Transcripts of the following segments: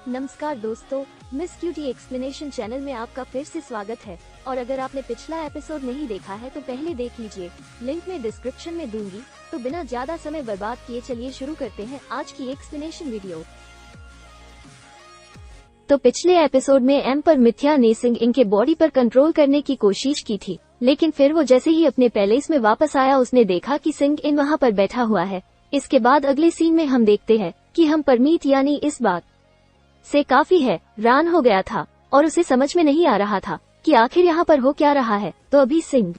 नमस्कार दोस्तों, miss cutie explanation channel में आपका फिर से स्वागत है। और अगर आपने पिछला एपिसोड नहीं देखा है तो पहले देख लीजिए, लिंक में डिस्क्रिप्शन में दूंगी। तो बिना ज्यादा समय बर्बाद किए चलिए शुरू करते हैं आज की एक्सप्लेनेशन वीडियो। तो पिछले एपिसोड में एम्पर मिथ्या ने सिंग इन के बॉडी पर कंट्रोल करने की कोशिश की थी, लेकिन फिर वो जैसे ही अपने पैलेस में वापस आया उसने देखा कि सिंग इन वहाँ पर बैठा हुआ है। इसके बाद अगले सीन में हम देखते हैं कि हम परमीत यानी इस बात से काफी हैरान हो गया था और उसे समझ में नहीं आ रहा था कि आखिर यहाँ पर हो क्या रहा है। तो अभी सिंह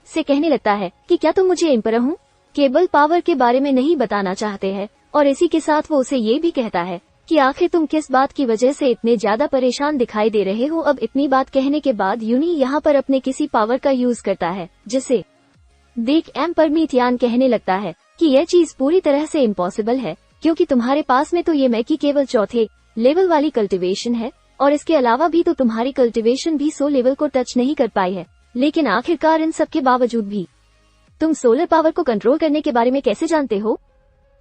से कहने लगता है कि क्या तुम मुझे एम्पर हूँ केबल पावर के बारे में नहीं बताना चाहते हैं, और इसी के साथ वो उसे ये भी कहता है कि आखिर तुम किस बात की वजह से इतने ज्यादा परेशान दिखाई दे रहे हो। अब इतनी बात कहने के बाद यूनी यहाँ पर अपने किसी पावर का यूज करता है, जिसे देख एम्पर मिथियान कहने लगता है कि यह चीज पूरी तरह से इम्पॉसिबल है, क्योंकि तुम्हारे पास में तो ये मैकी केवल चौथे लेवल वाली कल्टीवेशन है, और इसके अलावा भी तो तुम्हारी कल्टीवेशन भी 100 लेवल को टच नहीं कर पाई है। लेकिन आखिरकार इन सब के बावजूद भी तुम सोलर पावर को कंट्रोल करने के बारे में कैसे जानते हो?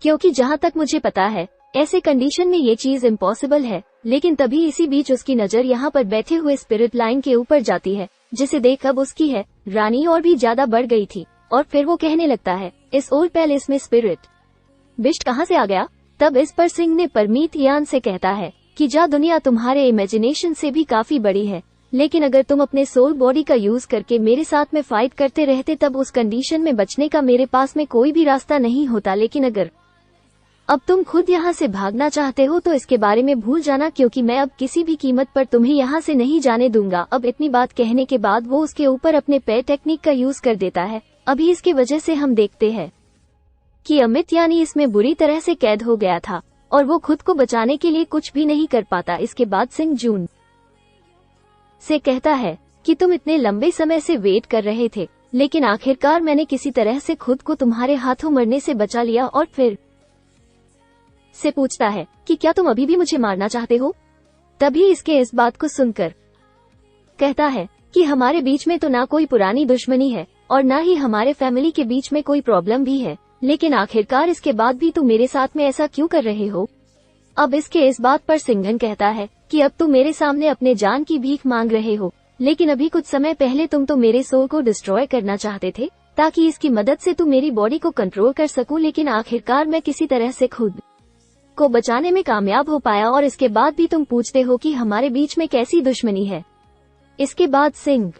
क्योंकि जहाँ तक मुझे पता है ऐसे कंडीशन में ये चीज इम्पॉसिबल है। लेकिन तभी इसी बीच उसकी नजर यहाँ पर बैठे हुए स्पिरिट लाइन के ऊपर जाती है, जिसे देख अब उसकी है रानी और भी ज्यादा बढ़ गई थी। और फिर वो कहने लगता है, इस ओल्ड पैलेस में स्पिरिट बिस्ट कहाँ से आ गया? तब इस पर सिंह ने परमीत यान से कहता है कि जा दुनिया तुम्हारे इमेजिनेशन से भी काफी बड़ी है, लेकिन अगर तुम अपने सोल बॉडी का यूज करके मेरे साथ में फाइट करते रहते तब उस कंडीशन में बचने का मेरे पास में कोई भी रास्ता नहीं होता। लेकिन अगर अब तुम खुद यहाँ से भागना चाहते हो तो इसके बारे में भूल जाना, क्योंकि मैं अब किसी भी कीमत पर तुम्हें यहाँ से नहीं जाने दूंगा। अब इतनी बात कहने के बाद वो उसके ऊपर अपने पैर टेक्निक का यूज कर देता है। अभी इसकी वजह से हम देखते हैं कि अमित यानी इसमें बुरी तरह से कैद हो गया था और वो खुद को बचाने के लिए कुछ भी नहीं कर पाता। इसके बाद सिंह जून से कहता है कि तुम इतने लंबे समय से वेट कर रहे थे, लेकिन आखिरकार मैंने किसी तरह से खुद को तुम्हारे हाथों मरने से बचा लिया। और फिर से पूछता है कि क्या तुम अभी भी मुझे मारना चाहते हो? तभी इसके इस बात को सुनकर कहता है कि हमारे बीच में तो ना कोई पुरानी दुश्मनी है और ना ही हमारे फैमिली के बीच में कोई प्रॉब्लम भी है, लेकिन आखिरकार इसके बाद भी तुम मेरे साथ में ऐसा क्यों कर रहे हो? अब इसके इस बात पर सिंघन कहता है कि अब तुम मेरे सामने अपने जान की भीख मांग रहे हो, लेकिन अभी कुछ समय पहले तुम तो मेरे सोल को डिस्ट्रॉय करना चाहते थे ताकि इसकी मदद से तुम मेरी बॉडी को कंट्रोल कर सकूं। लेकिन आखिरकार मैं किसी तरह से खुद को बचाने में कामयाब हो पाया, और इसके बाद भी तुम पूछते हो कि हमारे बीच में कैसी दुश्मनी है। इसके बाद सिंह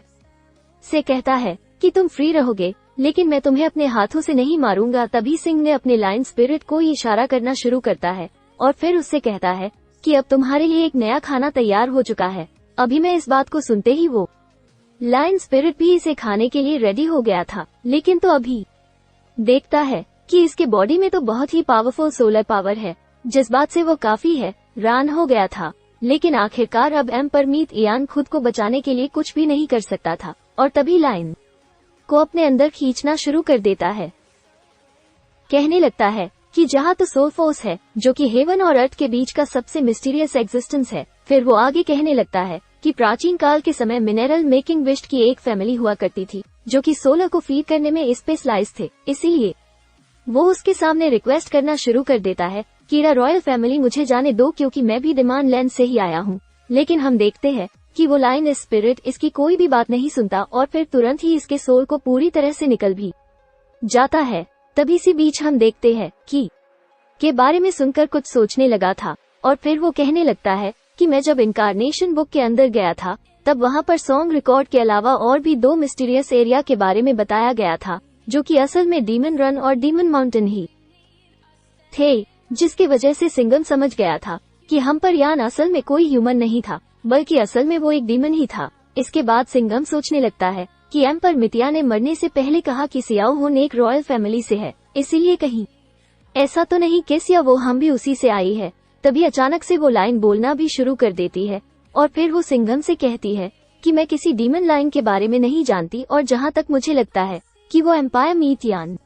से कहता है कि तुम फ्री रहोगे, लेकिन मैं तुम्हें अपने हाथों से नहीं मारूंगा। तभी सिंह ने अपने लाइन स्पिरिट को इशारा करना शुरू करता है और फिर उससे कहता है कि अब तुम्हारे लिए एक नया खाना तैयार हो चुका है। अभी मैं इस बात को सुनते ही वो लाइन स्पिरिट भी इसे खाने के लिए रेडी हो गया था, लेकिन तो अभी देखता है कि इसके बॉडी में तो बहुत ही पावरफुल सोलर पावर है, जिस बात से वो काफी हैरान हो गया था। लेकिन आखिरकार अब एम्पर मिथियान खुद को बचाने के लिए कुछ भी नहीं कर सकता था, और तभी लाइन को अपने अंदर खींचना शुरू कर देता है। कहने लगता है कि जहाँ तो सोल फोर्स है जो कि हेवन और अर्थ के बीच का सबसे मिस्टीरियस एग्जिस्टेंस है। फिर वो आगे कहने लगता है कि प्राचीन काल के समय मिनरल मेकिंग विस्ट की एक फैमिली हुआ करती थी जो कि सोलर को फीड करने में स्पेशलाइज थे। इसीलिए वो उसके सामने रिक्वेस्ट करना शुरू कर देता है कि रॉयल फैमिली मुझे जाने दो, क्योंकि मैं भी डिमांड लैंड से ही आया हूँ। लेकिन हम देखते हैं कि वो लाइन स्पिरिट इसकी कोई भी बात नहीं सुनता और फिर तुरंत ही इसके सोल को पूरी तरह से निकल भी जाता है। तभी इसी बीच हम देखते हैं कि के बारे में सुनकर कुछ सोचने लगा था, और फिर वो कहने लगता है कि मैं जब इनकारनेशन बुक के अंदर गया था तब वहाँ पर सॉन्ग रिकॉर्ड के अलावा और भी 2 मिस्टीरियस एरिया के बारे में बताया गया था, जो कि असल में डीमन रन और डीमन माउंटेन ही थे, जिसकी वजह से सिंघम समझ गया था कि हम पर यान असल में कोई ह्यूमन नहीं था, बल्कि असल में वो एक डीमन ही था। इसके बाद सिंघम सोचने लगता है कि एम्पर मिथिया ने मरने से पहले कहा कि सियाओ हुन एक रॉयल फैमिली से है, इसीलिए कहीं ऐसा तो नहीं कि सिया वो हम भी उसी से आई है। तभी अचानक से वो लाइन बोलना भी शुरू कर देती है और फिर वो सिंघम से कहती है कि मैं किसी डीमन लाइन के बारे में नहीं जानती, और जहाँ तक मुझे लगता है कि वो एम्पायर मिथियान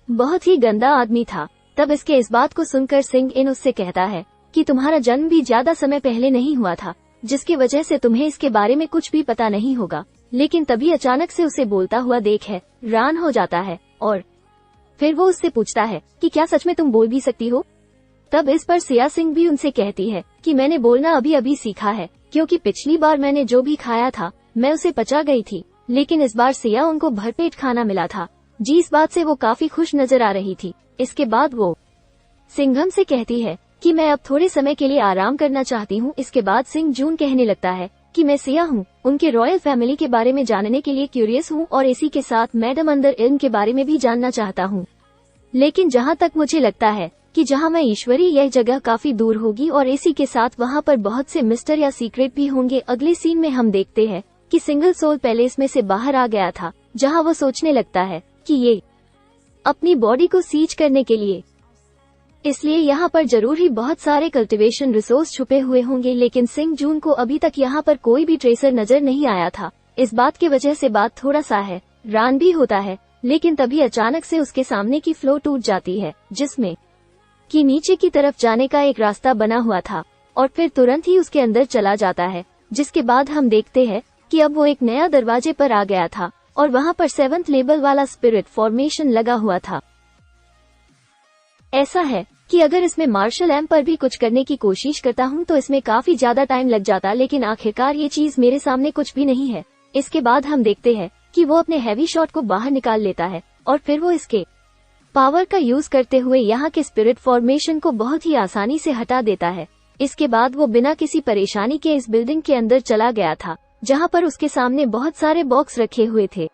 बहुत ही गंदा आदमी था। तब इसके इस बात को सुनकर सिंह इन उससे कहता है कि तुम्हारा जन्म भी ज्यादा समय पहले नहीं हुआ था, जिसकी वजह से तुम्हें इसके बारे में कुछ भी पता नहीं होगा। लेकिन तभी अचानक से उसे बोलता हुआ देख हैरान हो जाता है, और फिर वो उससे पूछता है कि क्या सच में तुम बोल भी सकती हो? तब इस पर सिया सिंह भी उनसे कहती है कि मैंने बोलना अभी अभी सीखा है, क्योंकि पिछली बार मैंने जो भी खाया था मैं उसे पचा गई थी, लेकिन इस बार सिया उनको भरपेट खाना मिला था। जी इस बात से वो काफी खुश नजर आ रही थी। इसके बाद वो सिंघम से कहती है कि मैं अब थोड़े समय के लिए आराम करना चाहती हूँ। इसके बाद सिंह जून कहने लगता है कि मैं सिया हूँ, उनके रॉयल फैमिली के बारे में जानने के लिए क्यूरियस हूँ और इसी के साथ मैडम अंदर इल्म के बारे में भी जानना चाहता हूँ। लेकिन जहाँ तक मुझे लगता है कि जहाँ मैं ईश्वरी, यह जगह काफी दूर होगी और इसी के साथ वहाँ पर बहुत से मिस्टर या सीक्रेट भी होंगे। अगले सीन में हम देखते हैं कि सिंगल सोल पैलेस में से बाहर आ गया था, जहाँ वो सोचने लगता है कि ये अपनी बॉडी को सीज करने के लिए, इसलिए यहाँ पर जरूर ही बहुत सारे कल्टीवेशन रिसोर्स छुपे हुए होंगे। लेकिन सिंह जून को अभी तक यहाँ पर कोई भी ट्रेसर नजर नहीं आया था। इस बात की वजह से बात थोड़ा सा है रान भी होता है, लेकिन तभी अचानक से उसके सामने की फ्लो टूट जाती है, जिसमें कि नीचे की तरफ जाने का एक रास्ता बना हुआ था और फिर तुरंत ही उसके अंदर चला जाता है। जिसके बाद हम देखते हैं कि अब वो एक नया दरवाजे पर आ गया था और वहाँ पर 7th लेवल वाला स्पिरिट फॉर्मेशन लगा हुआ था। ऐसा है कि अगर इसमें मार्शल एम पर भी कुछ करने की कोशिश करता हूँ तो इसमें काफी ज्यादा टाइम लग जाता, लेकिन आखिरकार ये चीज मेरे सामने कुछ भी नहीं है। इसके बाद हम देखते हैं कि वो अपने हैवी शॉट को बाहर निकाल लेता है और फिर वो इसके पावर का यूज करते हुए यहाँ के स्पिरिट फॉर्मेशन को बहुत ही आसानी से हटा देता है। इसके बाद वो बिना किसी परेशानी के इस बिल्डिंग के अंदर चला गया था, जहाँ पर उसके सामने बहुत सारे बॉक्स रखे हुए थे।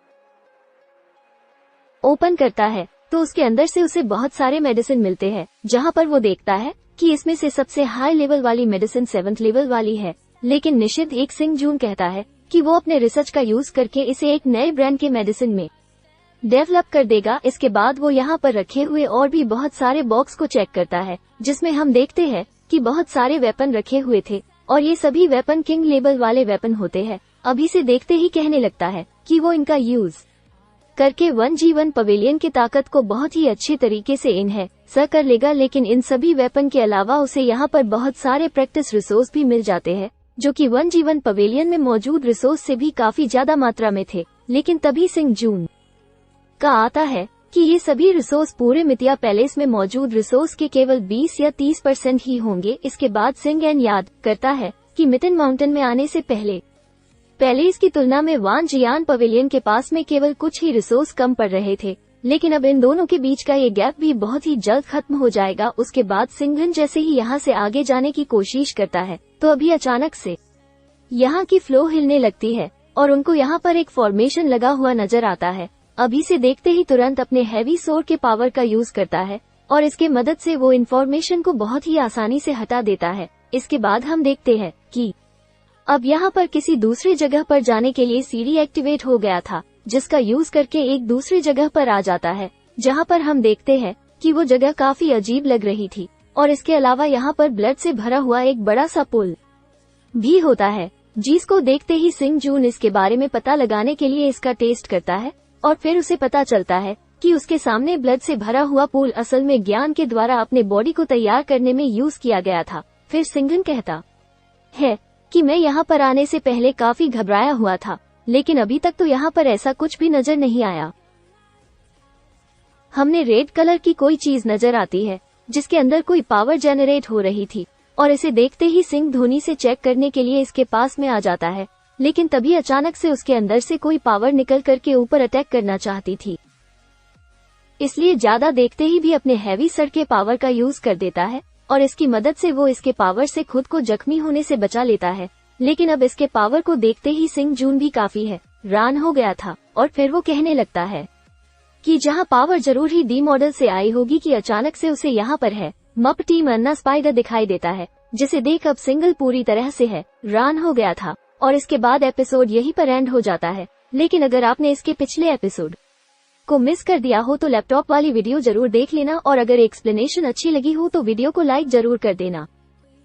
ओपन करता है तो उसके अंदर से उसे बहुत सारे मेडिसिन मिलते हैं, जहाँ पर वो देखता है कि इसमें से सबसे हाई लेवल वाली मेडिसिन 7th लेवल वाली है। लेकिन निषिद्ध एक सिंह जून कहता है कि वो अपने रिसर्च का यूज करके इसे एक नए ब्रांड के मेडिसिन में डेवलप कर देगा। इसके बाद वो यहाँ पर रखे हुए और भी बहुत सारे बॉक्स को चेक करता है, जिसमें हम देखते हैं कि बहुत सारे वेपन रखे हुए थे और ये सभी वेपन किंग लेवल वाले वेपन होते हैं। अभी से देखते ही कहने लगता है कि वो इनका यूज करके 1G1 पवेलियन की ताकत को बहुत ही अच्छी तरीके से इन्हें कर लेगा। लेकिन इन सभी वेपन के अलावा उसे यहाँ पर बहुत सारे प्रैक्टिस रिसोर्स भी मिल जाते हैं, जो कि 1G1 पवेलियन में मौजूद रिसोर्स से भी काफी ज्यादा मात्रा में थे। लेकिन तभी सिंह जून का आता है कि ये सभी रिसोर्स पूरे मितिया पैलेस में मौजूद रिसोर्स के केवल 20 या 30% ही होंगे। इसके बाद सिंह एन याद करता है कि मिटन माउंटेन में आने से पहले पैलेस की तुलना में वान जियान पवेलियन के पास में केवल कुछ ही रिसोर्स कम पड़ रहे थे, लेकिन अब इन दोनों के बीच का ये गैप भी बहुत ही जल्द खत्म हो जाएगा। उसके बाद सिंघन जैसे ही यहाँ से आगे जाने की कोशिश करता है तो अभी अचानक से यहाँ की फ्लो हिलने लगती है और उनको यहाँ पर एक फॉर्मेशन लगा हुआ नजर आता है। अभी से देखते ही तुरंत अपने हैवी सोर्ड के पावर का यूज करता है और इसके मदद से वो इन्फॉर्मेशन को बहुत ही आसानी से हटा देता है। इसके बाद हम देखते हैं कि अब यहाँ पर किसी दूसरी जगह पर जाने के लिए सीढ़ी एक्टिवेट हो गया था, जिसका यूज करके एक दूसरी जगह पर आ जाता है, जहाँ पर हम देखते हैं कि वो जगह काफी अजीब लग रही थी और इसके अलावा यहाँ पर ब्लड से भरा हुआ एक बड़ा सा पुल भी होता है, जिसको देखते ही सिंह जून इसके बारे में पता लगाने के लिए इसका टेस्ट करता है और फिर उसे पता चलता है कि उसके सामने ब्लड से भरा हुआ पुल असल में ज्ञान के द्वारा अपने बॉडी को तैयार करने में यूज किया गया था। फिर सिंघन कहता है कि मैं यहाँ पर आने से पहले काफी घबराया हुआ था, लेकिन अभी तक तो यहाँ पर ऐसा कुछ भी नजर नहीं आया। हमने रेड कलर की कोई चीज नजर आती है जिसके अंदर कोई पावर जेनरेट हो रही थी और इसे देखते ही सिंह धोनी से चेक करने के लिए इसके पास में आ जाता है, लेकिन तभी अचानक से उसके अंदर से कोई पावर निकल करके ऊपर अटैक करना चाहती थी, इसलिए ज्यादा देखते ही भी अपने हैवी सर के पावर का यूज कर देता है और इसकी मदद से वो इसके पावर से खुद को जख्मी होने से बचा लेता है। लेकिन अब इसके पावर को देखते ही सिंह जून भी काफी हैरान हो गया था और फिर वो कहने लगता है कि जहाँ पावर जरूर ही डी मॉडल से आई होगी कि अचानक से उसे यहाँ पर है मप टीम अन्ना स्पाइडर दिखाई देता है, जिसे देख अब सिंगल पूरी तरह से हैरान हो गया था और इसके बाद एपिसोड यहीं पर एंड हो जाता है। लेकिन अगर आपने इसके पिछले एपिसोड को मिस कर दिया हो तो लैपटॉप वाली वीडियो जरूर देख लेना और अगर एक्सप्लेनेशन अच्छी लगी हो तो वीडियो को लाइक जरूर कर देना।